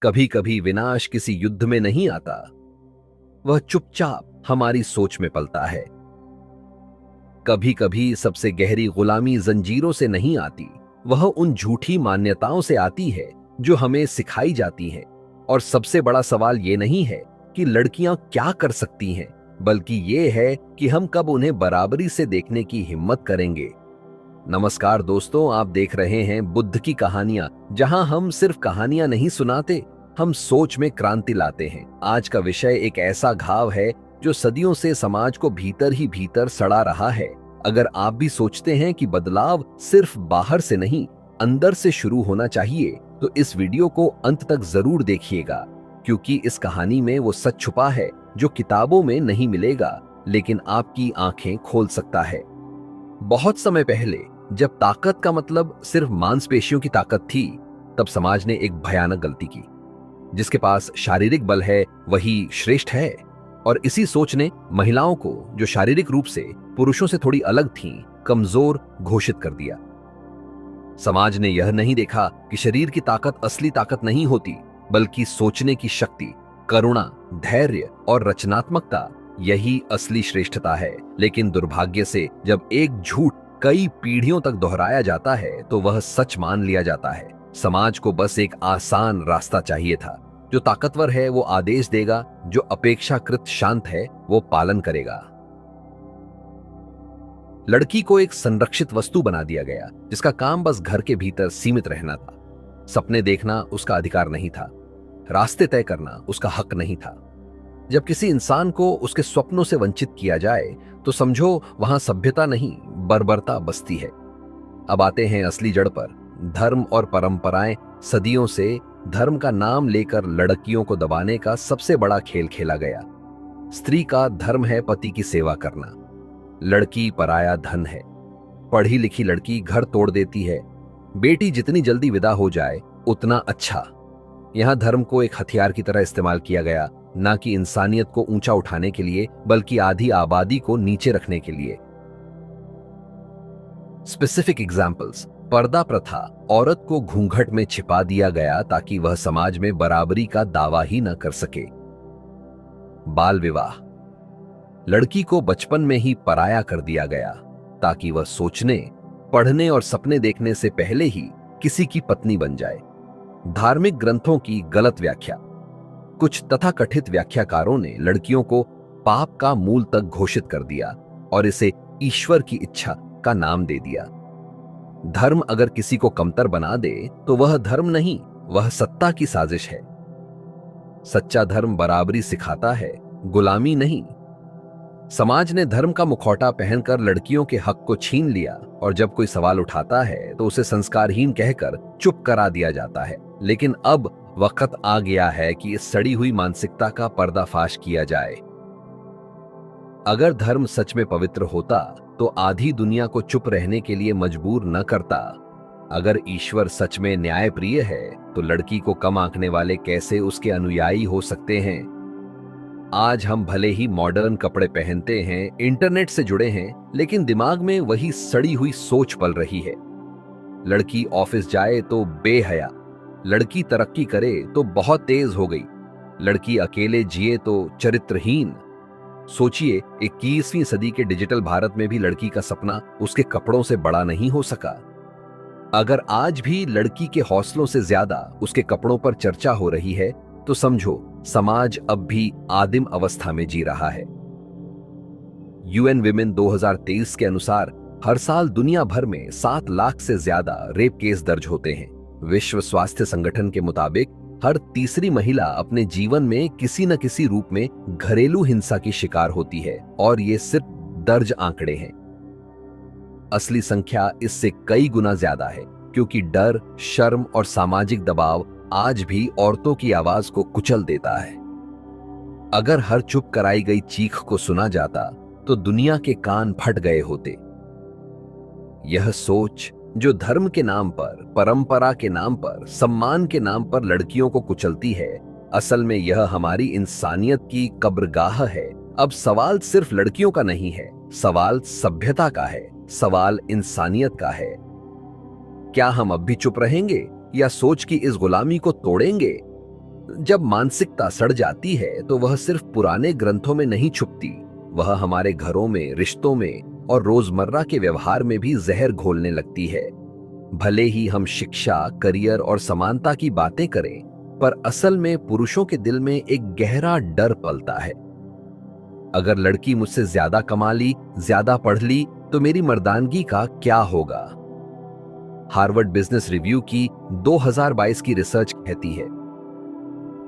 कभी कभी विनाश किसी युद्ध में नहीं आता, वह चुपचाप हमारी सोच में पलता है। कभी कभी सबसे गहरी गुलामी जंजीरों से नहीं आती, वह उन झूठी मान्यताओं से आती है जो हमें सिखाई जाती हैं। और सबसे बड़ा सवाल ये नहीं है कि लड़कियां क्या कर सकती हैं, बल्कि ये है कि हम कब उन्हें बराबरी से देखने की हिम्मत करेंगे। नमस्कार दोस्तों, आप देख रहे हैं बुद्ध की कहानियां, जहां हम सिर्फ कहानियां नहीं सुनाते, हम सोच में क्रांति लाते हैं। आज का विषय एक ऐसा घाव है जो सदियों से समाज को भीतर ही भीतर सड़ा रहा है। अगर आप भी सोचते हैं कि बदलाव सिर्फ बाहर से नहीं, अंदर से शुरू होना चाहिए, तो इस वीडियो को अंत तक जरूर देखिएगा, क्योंकि इस कहानी में वो सच छुपा है जो किताबों में नहीं मिलेगा, लेकिन आपकी आंखें खोल सकता है। बहुत समय पहले, जब ताकत का मतलब सिर्फ मांसपेशियों की ताकत थी, तब समाज ने एक भयानक गलती की। जिसके पास शारीरिक बल है वही श्रेष्ठ है। और इसी सोच ने महिलाओं को, जो शारीरिक रूप से पुरुषों से थोड़ी अलग थीं, कमजोर घोषित कर दिया। समाज ने यह नहीं देखा कि शरीर की ताकत असली ताकत नहीं होती, बल्कि सोचने की शक्ति, करुणा, धैर्य और रचनात्मकता, यही असली श्रेष्ठता है। लेकिन दुर्भाग्य से जब एक झूठ कई पीढ़ियों तक दोहराया जाता है, तो वह सच मान लिया जाता है। समाज को बस एक आसान रास्ता चाहिए था। जो ताकतवर है वो आदेश देगा, जो अपेक्षाकृत शांत है वो पालन करेगा। लड़की को एक संरक्षित वस्तु बना दिया गया, जिसका काम बस घर के भीतर सीमित रहना था। सपने देखना उसका अधिकार नहीं था, रास्ते तय करना उसका हक नहीं था। जब किसी इंसान को उसके सपनों से वंचित किया जाए, तो समझो वहां सभ्यता नहीं, बर्बरता बसती है। अब आते हैं असली जड़ पर। धर्म और परंपराएं सदियों से धर्म का नाम लेकर लड़कियों को दबाने का सबसे बड़ा खेल खेला गया। स्त्री का धर्म है पति की सेवा करना, लड़की पराया धन है। पढ़ी लिखी लड़की घर तोड़ देती है। बेटी जितनी जल्दी विदा हो जाए उतना अच्छा। यहां धर्म को एक हथियार की तरह इस्तेमाल किया गया, ना कि इंसानियत को ऊंचा उठाने के लिए, बल्कि आधी आबादी को नीचे रखने के लिए। स्पेसिफिक एग्जाम्पल्स: पर्दा प्रथा, औरत को घूंघट में छिपा दिया गया ताकि वह समाज में बराबरी का दावा ही न कर सके। बाल विवाह, लड़की को बचपन में ही पराया कर दिया गया ताकि वह सोचने, पढ़ने और सपने देखने से पहले ही किसी की पत्नी बन जाए। धार्मिक ग्रंथों की गलत व्याख्या, कुछ तथाकथित व्याख्याकारों ने लड़कियों को पाप का मूल तक घोषित कर दिया और इसे ईश्वर की इच्छा का नाम दे दिया। धर्म अगर किसी को कमतर बना दे तो वह धर्म नहीं, वह सत्ता की साजिश है। सच्चा धर्म बराबरी सिखाता है, गुलामी नहीं। समाज ने धर्म का मुखौटा पहनकर लड़कियों के हक को छीन लिया, और जब कोई सवाल उठाता है तो उसे संस्कारहीन कहकर चुप करा दिया जाता है। लेकिन अब वक्त आ गया है कि इस सड़ी हुई मानसिकता का पर्दाफाश किया जाए। अगर धर्म सच में पवित्र होता तो आधी दुनिया को चुप रहने के लिए मजबूर न करता। अगर ईश्वर सच में न्यायप्रिय है तो लड़की को कम आंकने वाले कैसे उसके अनुयायी हो सकते हैं। आज हम भले ही मॉडर्न कपड़े पहनते हैं, इंटरनेट से जुड़े हैं, लेकिन दिमाग में वही सड़ी हुई सोच पल रही है। लड़की ऑफिस जाए तो बेहया, लड़की तरक्की करे तो बहुत तेज हो गई, लड़की अकेले जिए तो चरित्रहीन। सोचिए, 21वीं सदी के डिजिटल भारत में भी लड़की का सपना उसके कपड़ों से बड़ा नहीं हो सका। अगर आज भी लड़की के हौसलों से ज्यादा उसके कपड़ों पर चर्चा हो रही है, तो समझो समाज अब भी आदिम अवस्था में जी रहा है। यूएन विमेन 2023 के अनुसार हर साल दुनिया भर में 7 लाख से ज्यादा रेप केस दर्ज होते हैं। विश्व स्वास्थ्य संगठन के मुताबिक हर तीसरी महिला अपने जीवन में किसी न किसी रूप में घरेलू हिंसा की शिकार होती है, और ये सिर्फ दर्ज आंकड़े हैं। असली संख्या इससे कई गुना ज्यादा है, क्योंकि डर, शर्म और सामाजिक दबाव आज भी औरतों की आवाज को कुचल देता है। अगर हर चुप कराई गई चीख को सुना जाता तो दुनिया के कान फट गए होते। यह सोच जो धर्म के नाम पर, परंपरा के नाम पर, सम्मान के नाम पर लड़कियों को कुचलती है, असल में यह हमारी इंसानियत की कब्रगाह है। अब सवाल सिर्फ लड़कियों का नहीं है, सवाल सभ्यता का है, सवाल इंसानियत का है। क्या हम अब भी चुप रहेंगे या सोच की इस गुलामी को तोड़ेंगे? जब मानसिकता सड़ जाती है तो वह सिर्फ पुराने ग्रंथों में नहीं छुपती, वह हमारे घरों में, रिश्तों में और रोजमर्रा के व्यवहार में भी जहर घोलने लगती है। भले ही हम शिक्षा, करियर और समानता की बातें करें, पर असल में पुरुषों के दिल में एक गहरा डर पलता है। अगर लड़की मुझसे ज्यादा कमा ली, ज्यादा पढ़ ली, तो मेरी मर्दानगी का क्या होगा? हार्वर्ड बिजनेस रिव्यू की 2022 की रिसर्च कहती है,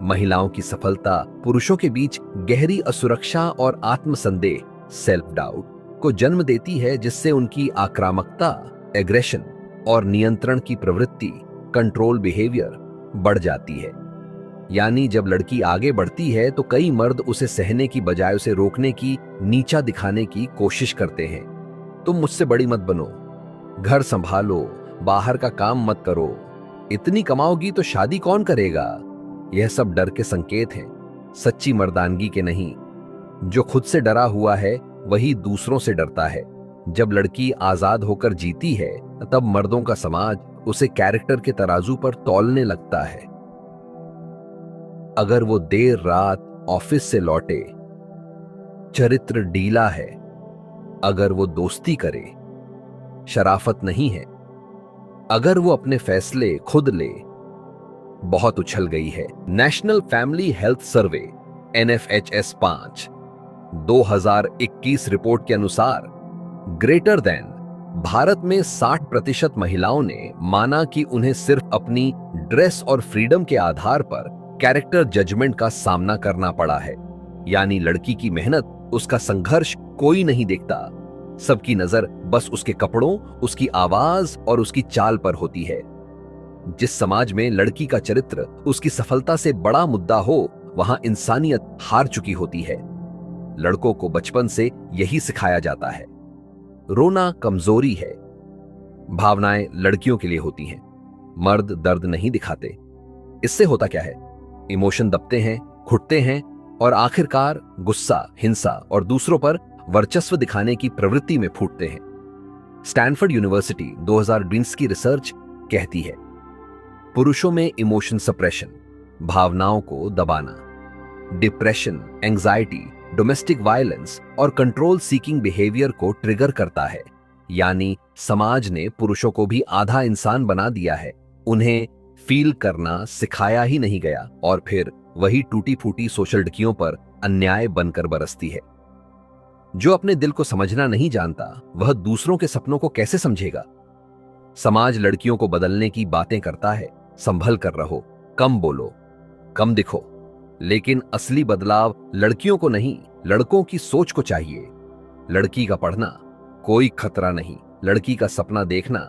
महिलाओं की सफलता पुरुषों के बीच गहरी असुरक्षा और आत्मसंदेह, सेल्फ डाउट को जन्म देती है, जिससे उनकी आक्रामकता, एग्रेशन और नियंत्रण की प्रवृत्ति, कंट्रोल बिहेवियर बढ़ जाती है। यानी जब लड़की आगे बढ़ती है तो कई मर्द उसे सहने की बजाय उसे रोकने की, नीचा दिखाने की कोशिश करते हैं। तुम मुझसे बड़ी मत बनो, घर संभालो, बाहर का काम मत करो, इतनी कमाओगी तो शादी कौन करेगा? यह सब डर के संकेत हैं, सच्ची मर्दानगी के नहीं। जो खुद से डरा हुआ है वही दूसरों से डरता है। जब लड़की आजाद होकर जीती है तब मर्दों का समाज उसे कैरेक्टर के तराजू पर तौलने लगता है। अगर वो देर रात ऑफिस से लौटे, चरित्र ढीला है। अगर वो दोस्ती करे, शराफत नहीं है। अगर वो अपने फैसले खुद ले, बहुत उछल गई है। National family health survey NFHS 5 2021 report के अनुसार ग्रेटर देन भारत में 60% महिलाओं ने माना कि उन्हें सिर्फ अपनी ड्रेस और फ्रीडम के आधार पर कैरेक्टर जजमेंट का सामना करना पड़ा है। यानी लड़की की मेहनत, उसका संघर्ष कोई नहीं देखता। सबकी नजर बस उसके कपड़ों, उसकी आवाज और उसकी चाल पर होती है। जिस समाज में लड़की का चरित्र उसकी सफलता से बड़ा मुद्दा हो, वहां इंसानियत हार चुकी होती है। लड़कों को बचपन से यही सिखाया जाता है। रोना कमजोरी है, भावनाएं लड़कियों के लिए होती हैं। मर्द दर्द नहीं दिखाते। इससे होता क्या है? इमोशन दबते हैं, घुटते हैं और आखिरकार गुस्सा, हिंसा और दूसरों पर वर्चस्व दिखाने की प्रवृत्ति में फूटते हैं। स्टैनफोर्ड यूनिवर्सिटी 2020 की रिसर्च कहती है, पुरुषों में इमोशन सप्रेशन, भावनाओं को दबाना, डिप्रेशन, एंजाइटी, डोमेस्टिक वायलेंस और कंट्रोल सीकिंग बिहेवियर को ट्रिगर करता है। यानी समाज ने पुरुषों को भी आधा इंसान बना दिया है। उन्हें फील करना सिखाया ही नहीं गया और फिर वही टूटी फूटी सोशल डकियों पर अन्याय बनकर बरसती है। जो अपने दिल को समझना नहीं जानता, वह दूसरों के सपनों को कैसे समझेगा? समाज लड़कियों को बदलने की बातें करता है, संभल कर रहो, कम बोलो, कम दिखो। लेकिन असली बदलाव लड़कियों को नहीं, लड़कों की सोच को चाहिए। लड़की का पढ़ना कोई खतरा नहीं, लड़की का सपना देखना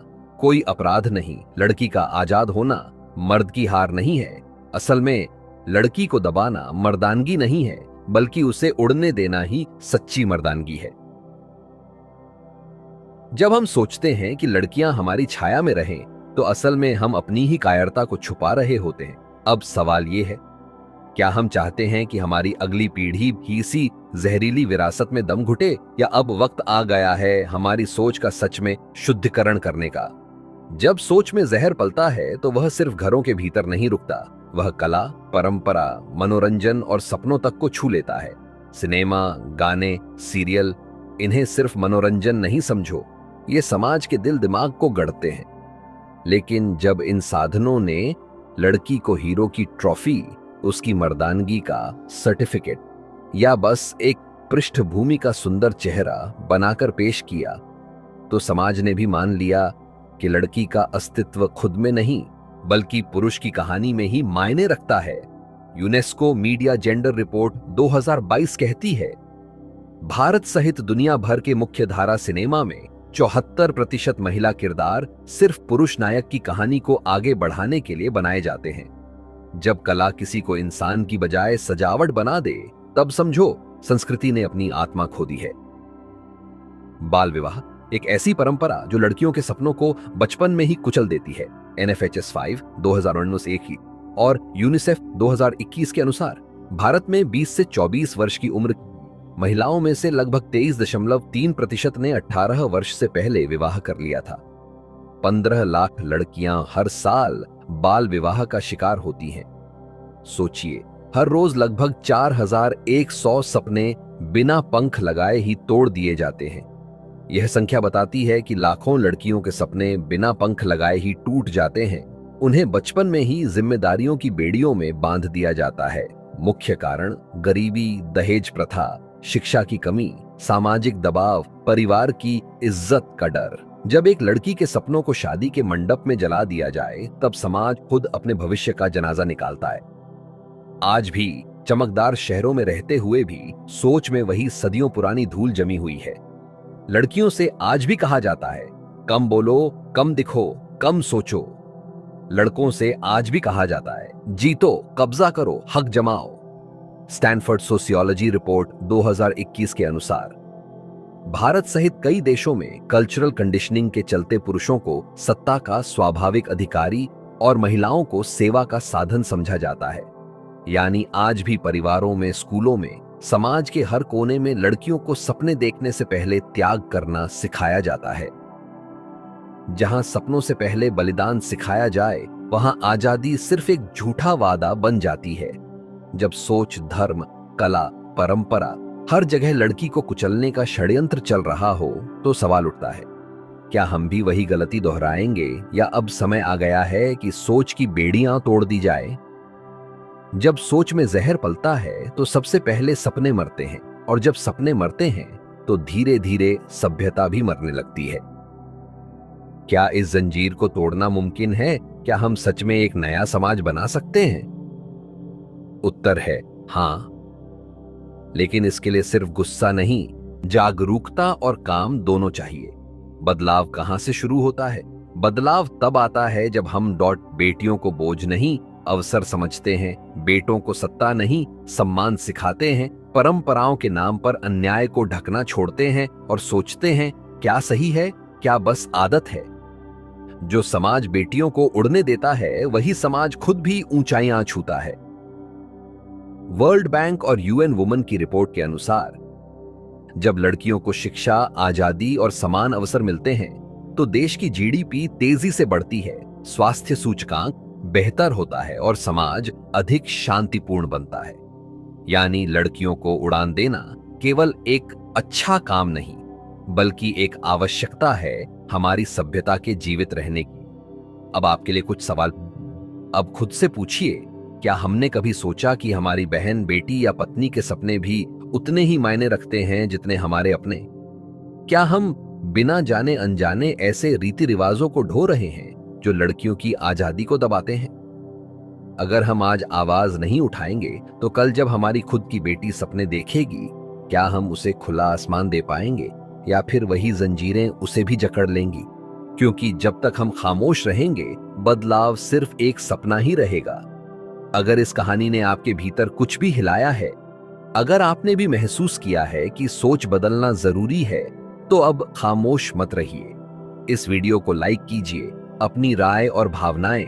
कोई अपराध नहीं, लड़की का आजाद होना मर्द की हार नहीं है। असल में लड़की को दबाना मर्दानगी नहीं है, बल्कि उसे उड़ने देना ही सच्ची मर्दानगी है। जब हम सोचते हैं कि लड़कियां हमारी छाया में रहें, तो असल में हम अपनी ही कायरता को छुपा रहे होते हैं। अब सवाल यह है, क्या हम चाहते हैं कि हमारी अगली पीढ़ी भी इसी जहरीली विरासत में दम घुटे, या अब वक्त आ गया है हमारी सोच का सच में शुद्धिकरण करने का? जब सोच में जहर पलता है तो वह सिर्फ घरों के भीतर नहीं रुकता, वह कला, परंपरा, मनोरंजन और सपनों तक को छू लेता है। सिनेमा, गाने, सीरियल, इन्हें सिर्फ मनोरंजन नहीं समझो, ये समाज के दिल दिमाग को गढ़ते हैं। लेकिन जब इन साधनों ने लड़की को हीरो की ट्रॉफी, उसकी मर्दानगी का सर्टिफिकेट या बस एक पृष्ठभूमि का सुंदर चेहरा बनाकर पेश किया, तो समाज ने भी मान लिया कि लड़की का अस्तित्व खुद में नहीं, बल्कि पुरुष की कहानी में ही मायने रखता है। यूनेस्को मीडिया जेंडर रिपोर्ट 2022 कहती है, भारत सहित दुनिया भर के मुख्य धारा सिनेमा में 74% महिला किरदार सिर्फ पुरुष नायक की कहानी को आगे बढ़ाने के लिए बनाए जाते हैं। जब कला किसी को इंसान की बजाय सजावट बना दे, तब समझो संस्कृति ने अपनी आत्मा खो दी है। बाल विवाह एक ऐसी परंपरा जो लड़कियों के सपनों को बचपन में ही कुचल देती है। NFHS 5 2019 की और यूनिसेफ 2021 के अनुसार भारत में 20 से 24 वर्ष की उम्र महिलाओं में से लगभग 23.3% ने 18 वर्ष से पहले विवाह कर लिया था। 15 लाख लड़कियां हर साल बाल विवाह का शिकार होती हैं। सोचिए, हर रोज लगभग 4100 सपने बिना पंख लगाए ही तोड़ दिए जाते हैं। यह संख्या बताती है कि लाखों लड़कियों के सपने बिना पंख लगाए ही टूट जाते हैं। उन्हें बचपन में ही जिम्मेदारियों की बेड़ियों में बांध दिया जाता है। मुख्य कारण गरीबी, दहेज प्रथा, शिक्षा की कमी, सामाजिक दबाव, परिवार की इज्जत का डर। जब एक लड़की के सपनों को शादी के मंडप में जला दिया जाए, तब समाज खुद अपने भविष्य का जनाजा निकालता है। आज भी चमकदार शहरों में रहते हुए भी सोच में वही सदियों पुरानी धूल जमी हुई है। लड़कियों से आज भी कहा जाता है, कम बोलो, कम दिखो, कम सोचो। लड़कों से आज भी कहा जाता है, जीतो, कब्जा करो, हक जमाओ। स्टैनफोर्ड सोशियोलॉजी रिपोर्ट 2021 के अनुसार भारत सहित कई देशों में कल्चरल कंडीशनिंग के चलते पुरुषों को सत्ता का स्वाभाविक अधिकारी और महिलाओं को सेवा का साधन समझा जाता है। यानी आज भी परिवारों में, स्कूलों में, समाज के हर कोने में लड़कियों को सपने देखने से पहले त्याग करना सिखाया जाता है। जहां सपनों से पहले बलिदान सिखाया जाए, वहां आजादी सिर्फ एक झूठा वादा बन जाती है। जब सोच, धर्म, कला, परंपरा हर जगह लड़की को कुचलने का षड्यंत्र चल रहा हो, तो सवाल उठता है, क्या हम भी वही गलती दोहराएंगे या अब समय आ गया है कि सोच की बेड़ियां तोड़ दी जाए? जब सोच में जहर पलता है तो सबसे पहले सपने मरते हैं, और जब सपने मरते हैं तो धीरे धीरे सभ्यता भी मरने लगती है। क्या इस जंजीर को तोड़ना मुमकिन है? क्या हम सच में एक नया समाज बना सकते हैं? उत्तर है हां, लेकिन इसके लिए सिर्फ गुस्सा नहीं, जागरूकता और काम दोनों चाहिए। बदलाव कहां से शुरू होता है? बदलाव तब आता है जब हम बेटियों को बोझ नहीं, अवसर समझते हैं, बेटों को सत्ता नहीं, सम्मान सिखाते हैं, परंपराओं के नाम पर अन्याय को ढकना छोड़ते हैं और सोचते हैं, क्या सही है, क्या बस आदत है। जो समाज बेटियों को उड़ने देता है, वही समाज खुद भी ऊंचाइयां छूता है। वर्ल्ड बैंक और यूएन वुमेन की रिपोर्ट के अनुसार जब लड़कियों को शिक्षा, आजादी और समान अवसर मिलते हैं, तो देश की जीडीपी तेजी से बढ़ती है, स्वास्थ्य सूचकांक बेहतर होता है और समाज अधिक शांतिपूर्ण बनता है। यानी लड़कियों को उड़ान देना केवल एक अच्छा काम नहीं, बल्कि एक आवश्यकता है हमारी सभ्यता के जीवित रहने की। अब आपके लिए कुछ सवाल। अब खुद से पूछिए, क्या हमने कभी सोचा कि हमारी बहन, बेटी या पत्नी के सपने भी उतने ही मायने रखते हैं जितने हमारे अपने? क्या हम बिना जाने अनजाने ऐसे रीति रिवाजों को ढो रहे हैं जो लड़कियों की आजादी को दबाते हैं? अगर हम आज आवाज नहीं उठाएंगे, तो कल जब हमारी खुद की बेटी सपने देखेगी, क्या हम उसे खुला आसमान दे पाएंगे या फिर वही जंजीरें उसे भी जकड़ लेंगी? क्योंकि जब तक हम खामोश रहेंगे, बदलाव सिर्फ एक सपना ही रहेगा। अगर इस कहानी ने आपके भीतर कुछ भी हिलाया है, अगर आपने भी महसूस किया है कि सोच बदलना जरूरी है, तो अब खामोश मत रहिए। इस वीडियो को लाइक कीजिए, अपनी राय और भावनाएं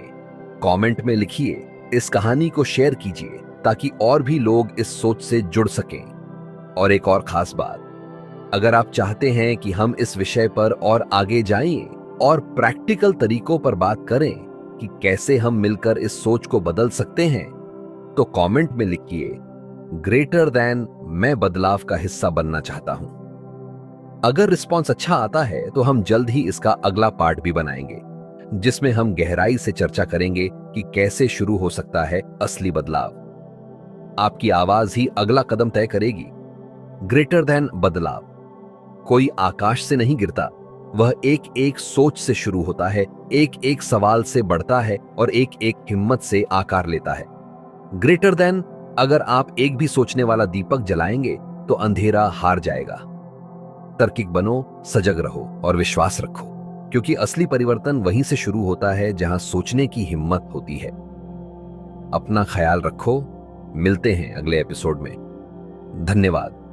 कमेंट में लिखिए, इस कहानी को शेयर कीजिए ताकि और भी लोग इस सोच से जुड़ सकें। और एक और खास बात, अगर आप चाहते हैं कि हम इस विषय पर और आगे जाएं और प्रैक्टिकल तरीकों पर बात करें कि कैसे हम मिलकर इस सोच को बदल सकते हैं, तो कमेंट में लिखिए ग्रेटर देन मैं बदलाव का हिस्सा बनना चाहता हूं। अगर रिस्पॉन्स अच्छा आता है तो हम जल्द ही इसका अगला पार्ट भी बनाएंगे, जिसमें हम गहराई से चर्चा करेंगे कि कैसे शुरू हो सकता है असली बदलाव। आपकी आवाज ही अगला कदम तय करेगी। ग्रेटर देन बदलाव कोई आकाश से नहीं गिरता, वह एक एक सोच से शुरू होता है, एक एक सवाल से बढ़ता है और एक एक हिम्मत से आकार लेता है। ग्रेटर देन, अगर आप एक भी सोचने वाला दीपक जलाएंगे तो अंधेरा हार जाएगा। तार्किक बनो, सजग रहो और विश्वास रखो, क्योंकि असली परिवर्तन वहीं से शुरू होता है जहां सोचने की हिम्मत होती है। अपना ख्याल रखो, मिलते हैं अगले एपिसोड में। धन्यवाद।